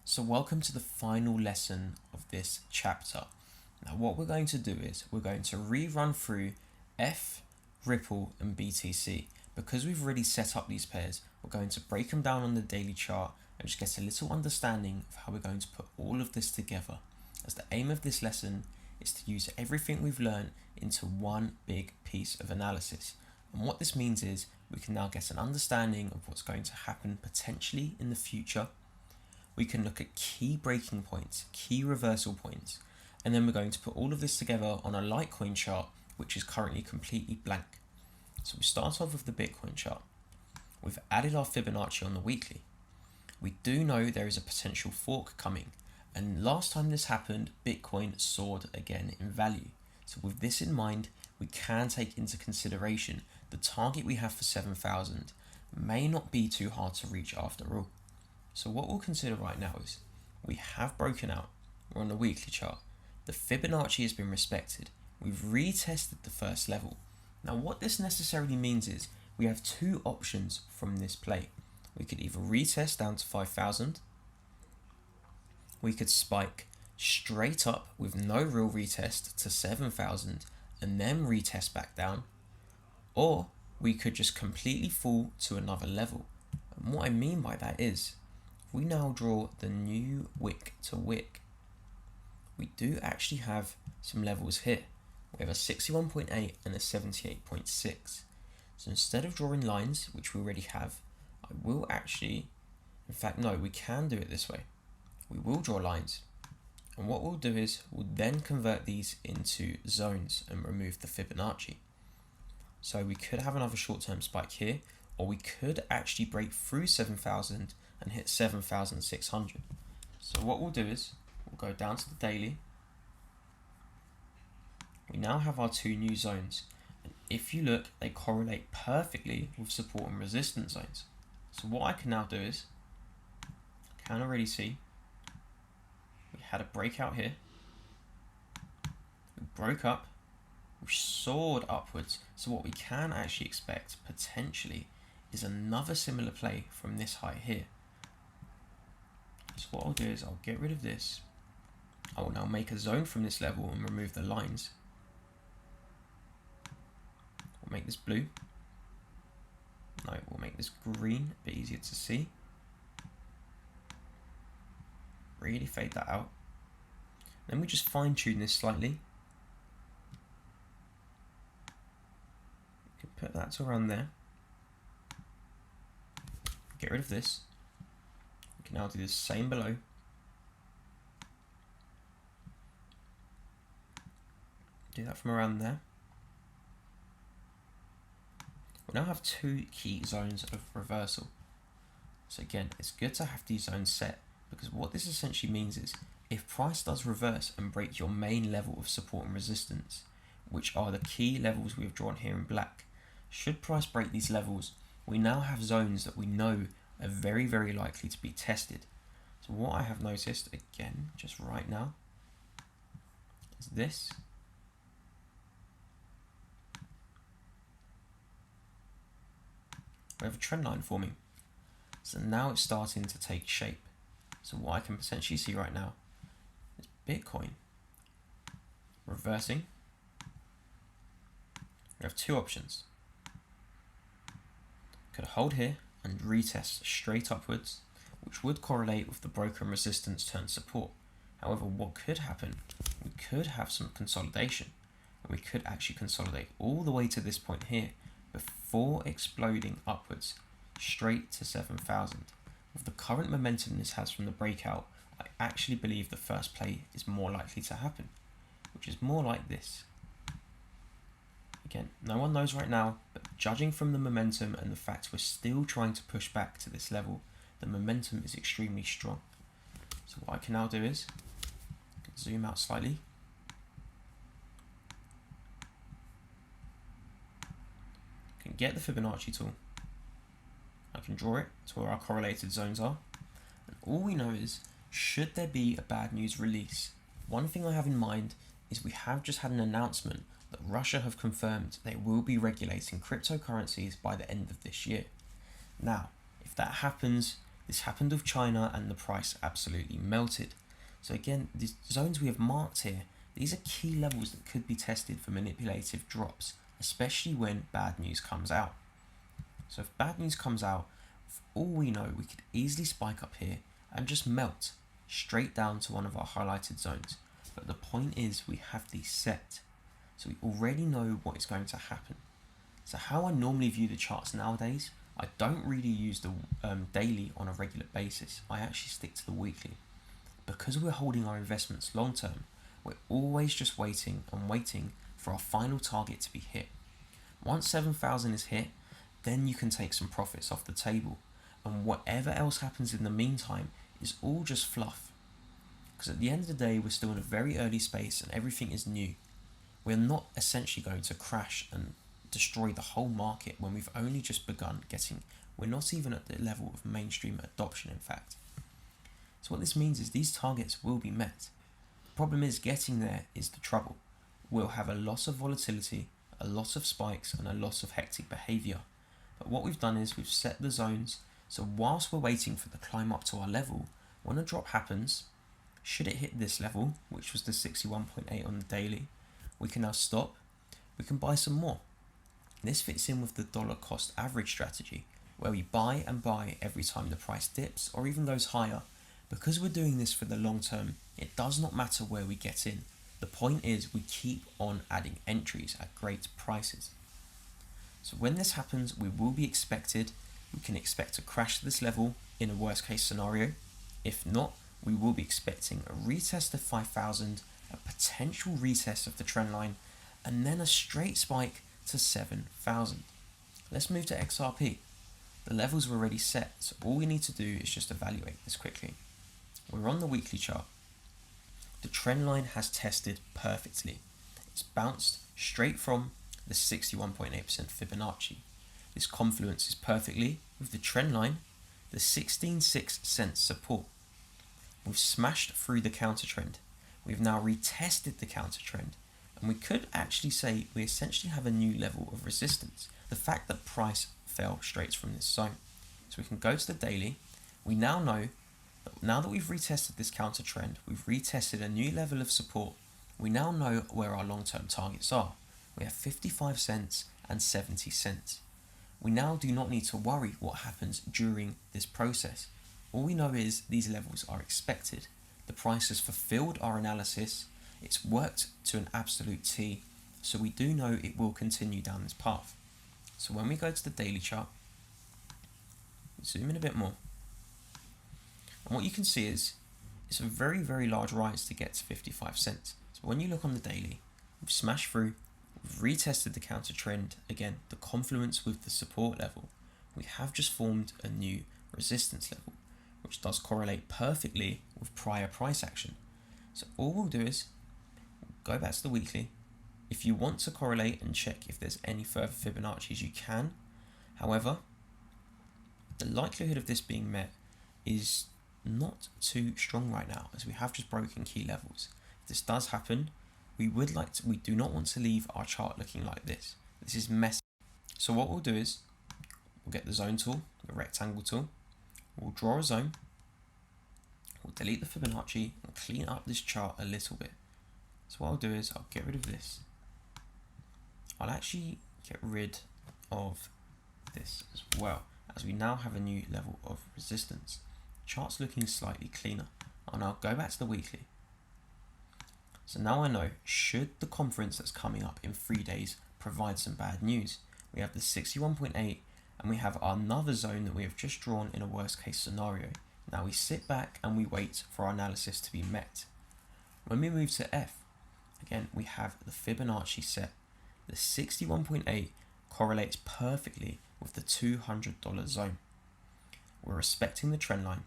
So welcome to the final lesson of this chapter. Now what we're going to do is we're going to rerun through F, Ripple and BTC. Because we've already set up these pairs, we're going to break them down on the daily chart and just get a little understanding of how we're going to put all of this together, as the aim of this lesson is to use everything we've learned into one big piece of analysis. And what this means is we can now get an understanding of what's going to happen potentially in the future. We can look at key breaking points, key reversal points, and then we're going to put all of this together on a Litecoin chart, which is currently completely blank. So we start off with the Bitcoin chart. We've added our Fibonacci on the weekly. We do know there is a potential fork coming, and last time this happened, Bitcoin soared again in value. So with this in mind, we can take into consideration the target we have for 7,000 may not be too hard to reach after all. So what we'll consider right now is we have broken out. We're on the weekly chart. The Fibonacci has been respected. We've retested the first level. Now what this necessarily means is we have two options from this play. We could either retest down to 5,000. We could spike straight up with no real retest to 7,000 and then retest back down. Or we could just completely fall to another level. And what I mean by that is, we now draw the new wick to wick, we do actually have some levels here. We have a 61.8 and a 78.6. So instead of drawing lines, which we already have, I will actually, in fact no, we can do it this way. We will draw lines. And what we'll do is we'll then convert these into zones and remove the Fibonacci. So we could have another short-term spike here, or we could actually break through 7,000 and hit 7,600. So what we'll do is we'll go down to the daily. We now have our two new zones, and if you look, they correlate perfectly with support and resistance zones. So what I can now do is, I can already see we had a breakout here, we broke up, we soared upwards. So what we can actually expect potentially is another similar play from this high here. So what I'll do is I'll get rid of this. I will now make a zone from this level and remove the lines. We'll make this blue. No, we'll make this green, a bit easier to see. Really fade that out. Then we just fine tune this slightly. We can put that to around there. Get rid of this. We can now do the same below. Do that from around there. We now have two key zones of reversal. So again, it's good to have these zones set, because what this essentially means is if price does reverse and break your main level of support and resistance, which are the key levels we've drawn here in black, should price break these levels, we now have zones that we know are very, very likely to be tested. So what I have noticed, again, just right now, is this. We have a trend line forming. So now it's starting to take shape. So what I can potentially see right now is Bitcoin reversing. We have two options. Could hold here and retest straight upwards, which would correlate with the broken resistance turn support. However, what could happen, we could have some consolidation, and we could actually consolidate all the way to this point here before exploding upwards straight to 7,000. With the current momentum this has from the breakout, I actually believe the first play is more likely to happen, which is more like this. Again, no one knows right now, but judging from the momentum and the fact we're still trying to push back to this level, the momentum is extremely strong. So what I can now do is zoom out slightly. I can get the Fibonacci tool. I can draw it to where our correlated zones are. And all we know is, should there be a bad news release, one thing I have in mind is we have just had an announcement that Russia have confirmed they will be regulating cryptocurrencies by the end of this year. Now, if that happens, This happened with China and the price absolutely melted. So again, the zones we have marked here, these are key levels that could be tested for manipulative drops, especially when bad news comes out. So if bad news comes out, for all we know, we could easily spike up here and just melt straight down to one of our highlighted zones. But the point is we have these set, so we already know what is going to happen. So how I normally view the charts nowadays, I don't really use the daily on a regular basis. I actually stick to the weekly. Because we're holding our investments long term, we're always just waiting and waiting for our final target to be hit. Once 7,000 is hit, then you can take some profits off the table, and whatever else happens in the meantime is all just fluff. Because at the end of the day, we're still in a very early space and everything is new. We're not essentially going to crash and destroy the whole market when we've only just begun getting. We're not even at the level of mainstream adoption, in fact. So what this means is these targets will be met. The problem is getting there is the trouble. We'll have a loss of volatility, a loss of spikes, and a loss of hectic behavior. But what we've done is we've set the zones, so whilst we're waiting for the climb up to our level, when a drop happens, should it hit this level, which was the 61.8 on the daily, we can now stop, we can buy some more. This fits in with the dollar cost average strategy, where we buy and buy every time the price dips or even goes higher. Because we're doing this for the long term, it does not matter where we get in. The point is we keep on adding entries at great prices. So when this happens, we will be expected, we can expect to crash to this level in a worst case scenario. If not, we will be expecting a retest of 5,000, a potential retest of the trend line, and then a straight spike to 7,000. Let's move to XRP. The levels were already set, so all we need to do is just evaluate this quickly. We're on the weekly chart. The trend line has tested perfectly. It's bounced straight from the 61.8% Fibonacci. This confluences perfectly with the trend line, the 16.6 cent support. We've smashed through the counter trend. We've now retested the counter trend, and we could actually say we essentially have a new level of resistance. The fact that price fell straight from this zone. So we can go to the daily. We now know that now that we've retested this counter trend, we've retested a new level of support. We now know where our long-term targets are. We have 55 cents and 70 cents. We now do not need to worry what happens during this process. All we know is these levels are expected. The price has fulfilled our analysis. It's worked to an absolute T, so we do know it will continue down this path. So when we go to the daily chart, zoom in a bit more, and what you can see is it's a very, very large rise to get to 55 cents. So when you look on the daily, we've smashed through, we've retested the counter trend, again, the confluence with the support level. We have just formed a new resistance level, which does correlate perfectly with prior price action. So all we'll do is go back to the weekly. If you want to correlate and check if there's any further Fibonacci's, you can. However, the likelihood of this being met is not too strong right now, as we have just broken key levels. If this does happen, we do not want to leave our chart looking like this. This is messy. So what we'll do is we'll get the zone tool, the rectangle tool. We'll draw a zone. We'll delete the Fibonacci and clean up this chart a little bit. So what I'll do is I'll get rid of this. I'll actually get rid of this as well, as we now have a new level of resistance. Chart's looking slightly cleaner. I'll now go back to the weekly. So now I know, should the conference that's coming up in 3 days provide some bad news, we have the 61.8 and we have another zone that we have just drawn in a worst case scenario. Now we sit back and we wait for our analysis to be met. When we move to F, again, we have the Fibonacci set. The 61.8 correlates perfectly with the $200 zone. We're respecting the trend line.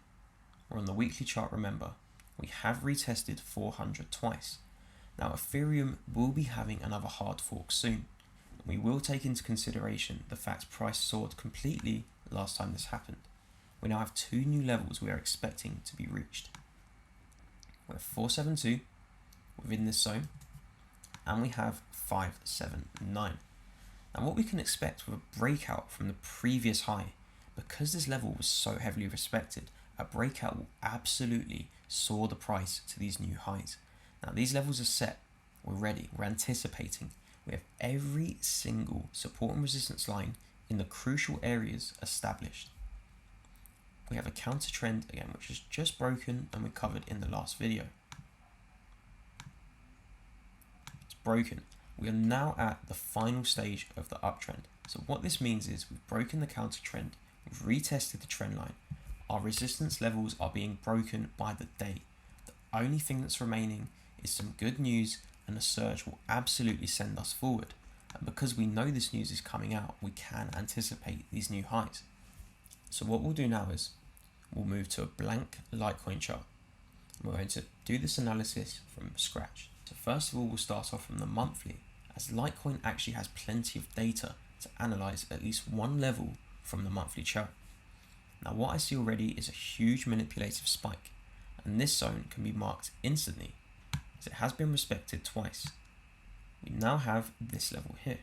We're on the weekly chart, remember. We have retested 400 twice. Now Ethereum will be having another hard fork soon. We will take into consideration the fact price soared completely last time this happened. We now have 2 new levels we are expecting to be reached. We have 472 within this zone, and we have 579. And what we can expect with a breakout from the previous high, because this level was so heavily respected, a breakout will absolutely soar the price to these new highs. Now these levels are set, we're ready, we're anticipating. We have every single support and resistance line in the crucial areas established. We have a counter trend again, which is just broken and we covered in the last video. It's broken. We are now at the final stage of the uptrend. So what this means is we've broken the counter trend, we've retested the trend line. Our resistance levels are being broken by the day. The only thing that's remaining is some good news, and a surge will absolutely send us forward. And because we know this news is coming out, we can anticipate these new highs. So what we'll do now is we'll move to a blank Litecoin chart. We're going to do this analysis from scratch. So first of all, we'll start off from the monthly, as Litecoin actually has plenty of data to analyze at least one level from the monthly chart. Now what I see already is a huge manipulative spike, and this zone can be marked instantly as it has been respected twice. We now have this level here.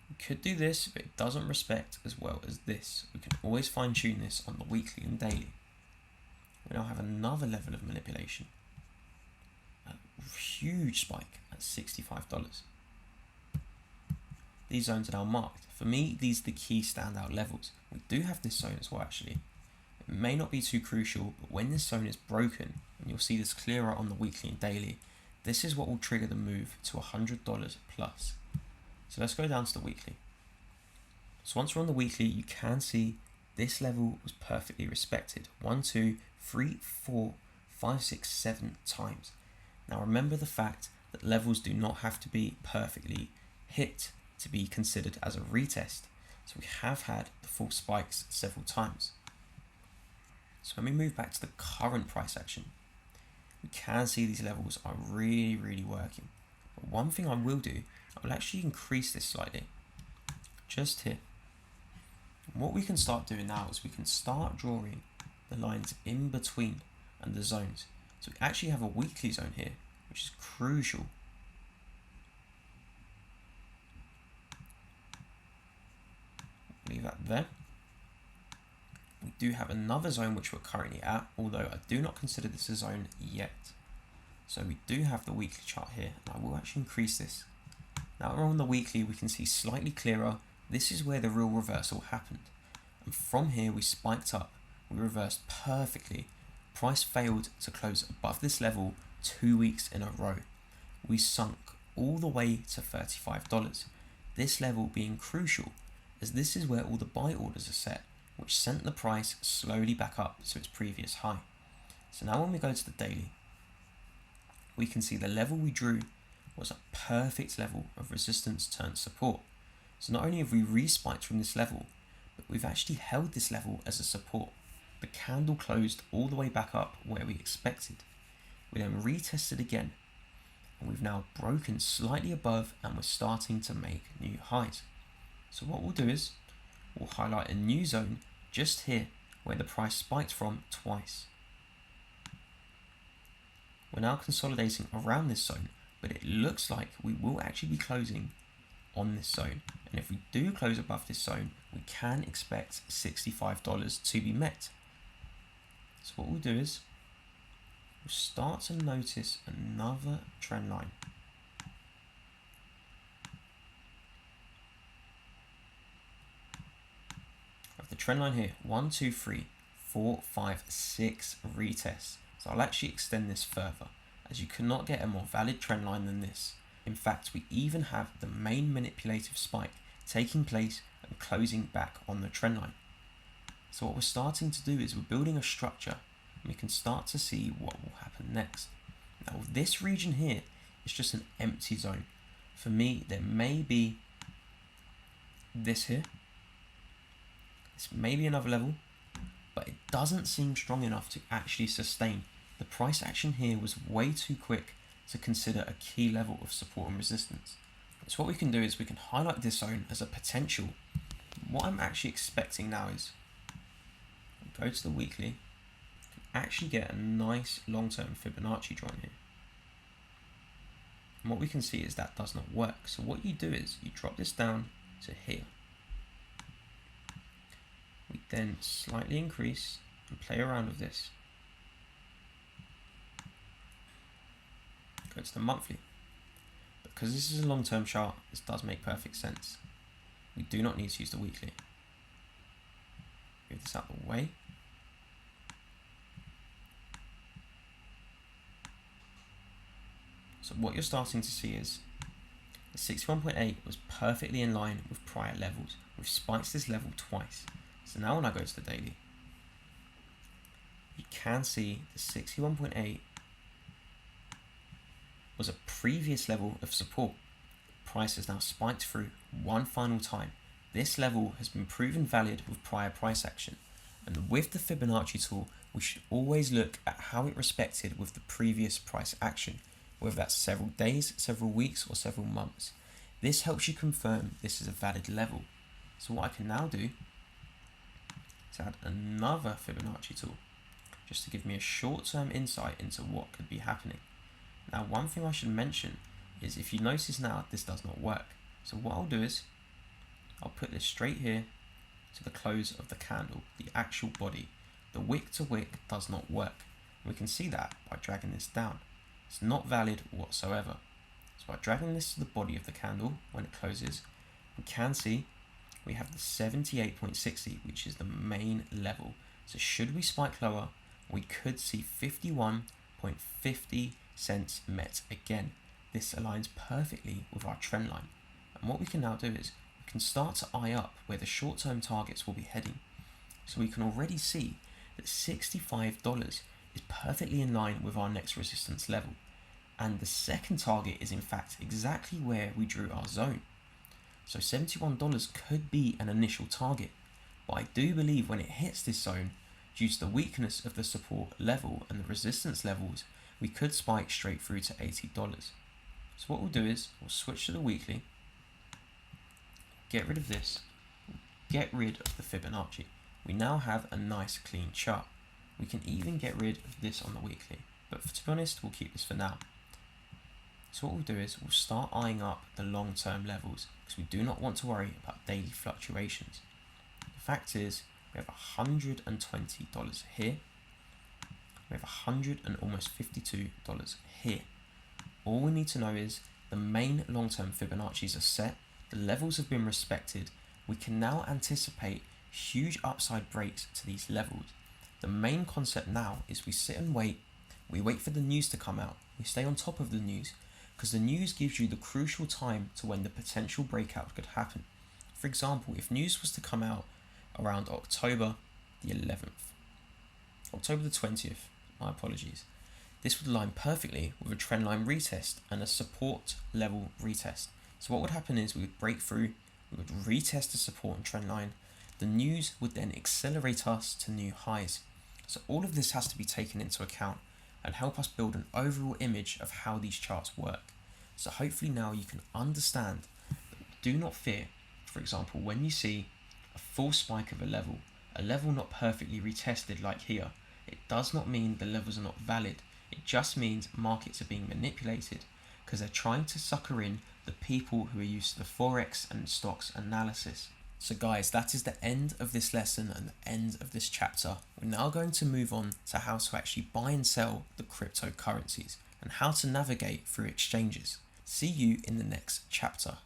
We could do this, but it doesn't respect as well as this. We can always fine tune this on the weekly and daily. We now have another level of manipulation. A huge spike at $65. These zones are now marked. For me, these are the key standout levels. We do have this zone as well actually. It may not be too crucial, but when this zone is broken, and you'll see this clearer on the weekly and daily, this is what will trigger the move to $100 plus. So let's go down to the weekly. So once we're on the weekly, you can see this level was perfectly respected. 1, 2, 3, 4, 5, 6, 7 times. Now remember the fact that levels do not have to be perfectly hit to be considered as a retest. So we have had the full spikes several times. So when we move back to the current price action, we can see these levels are really working. But one thing I will do, I will actually increase this slightly, just here. And what we can start doing now is we can start drawing the lines in between and the zones. So we actually have a weekly zone here, which is crucial. Leave that there. We do have another zone which we're currently at, although I do not consider this a zone yet. So we do have the weekly chart here, and I will actually increase this. Now we're on the weekly, we can see slightly clearer. This is where the real reversal happened. And from here we spiked up, we reversed perfectly. Price failed to close above this level 2 weeks in a row. We sunk all the way to $35. This level being crucial, as this is where all the buy orders are set, which sent the price slowly back up to its previous high. So now when we go to the daily, we can see the level we drew was a perfect level of resistance turned support. So not only have we respiked from this level, but we've actually held this level as a support. The candle closed all the way back up where we expected. We then retested again, and we've now broken slightly above, and we're starting to make new highs. So what we'll do is we'll highlight a new zone just here where the price spiked from twice. We're now consolidating around this zone, but it looks like we will actually be closing on this zone. And if we do close above this zone, we can expect $65 to be met. So what we'll do is we'll start to notice another trend line. The trend line here, 1, 2, 3, 4, 5, 6 retests. So I'll actually extend this further, as you cannot get a more valid trend line than this. In fact, we even have the main manipulative spike taking place and closing back on the trend line. So what we're starting to do is we're building a structure, and we can start to see what will happen next. Now this region here is just an empty zone. For me, there may be this here. This may be another level, but it doesn't seem strong enough to actually sustain. The price action here was way too quick to consider a key level of support and resistance. So what we can do is we can highlight this zone as a potential. What I'm actually expecting now is go to the weekly, actually get a nice long-term Fibonacci drawn here. And what we can see is that does not work. So what you do is you drop this down to here. We then slightly increase and play around with this. Go to the monthly. Because this is a long-term chart, this does make perfect sense. We do not need to use the weekly. Move this out of the way. So what you're starting to see is the 61.8 was perfectly in line with prior levels. We've spiked this level twice. So now when I go to the daily, you can see the 61.8 was a previous level of support. Price has now spiked through one final time. This level has been proven valid with prior price action. And with the Fibonacci tool, we should always look at how it respected with the previous price action, whether that's several days, several weeks, or several months. This helps you confirm this is a valid level. So what I can now do is add another Fibonacci tool, just to give me a short-term insight into what could be happening. Now, one thing I should mention is if you notice now, this does not work. So what I'll do is I'll put this straight here to the close of the candle, the actual body. The wick to wick does not work. We can see that by dragging this down. It's not valid whatsoever. So by dragging this to the body of the candle when it closes, we can see we have the 78.60, which is the main level. So should we spike lower, we could see 51.50 cents met again. This aligns perfectly with our trend line. And what we can now do is we can start to eye up where the short-term targets will be heading. So we can already see that $65 is perfectly in line with our next resistance level. And the second target is in fact exactly where we drew our zone. So $71 could be an initial target, but I do believe when it hits this zone, due to the weakness of the support level and the resistance levels, we could spike straight through to $80. So what we'll do is we'll switch to the weekly, get rid of this, get rid of the Fibonacci. We now have a nice clean chart. We can even get rid of this on the weekly, but to be honest, we'll keep this for now. So what we'll do is we'll start eyeing up the long-term levels because we do not want to worry about daily fluctuations. The fact is we have $120 here. We have $100 and almost $52 here. All we need to know is the main long-term Fibonacci's are set, the levels have been respected. We can now anticipate huge upside breaks to these levels. The main concept now is we sit and wait. We wait for the news to come out. We stay on top of the news because the news gives you the crucial time to when the potential breakout could happen. For example, if news was to come out around October the 11th, October the 20th, my apologies, this would align perfectly with a trendline retest and a support level retest. So what would happen is we would break through, we would retest the support and trend line. The news would then accelerate us to new highs. So all of this has to be taken into account and help us build an overall image of how these charts work. So hopefully now you can understand that do not fear. For example, when you see a full spike of a level not perfectly retested like here, it does not mean the levels are not valid. It just means markets are being manipulated because they're trying to sucker in the people who are used to the Forex and stocks analysis. So guys, that is the end of this lesson and the end of this chapter. We're now going to move on to how to actually buy and sell the cryptocurrencies and how to navigate through exchanges. See you in the next chapter.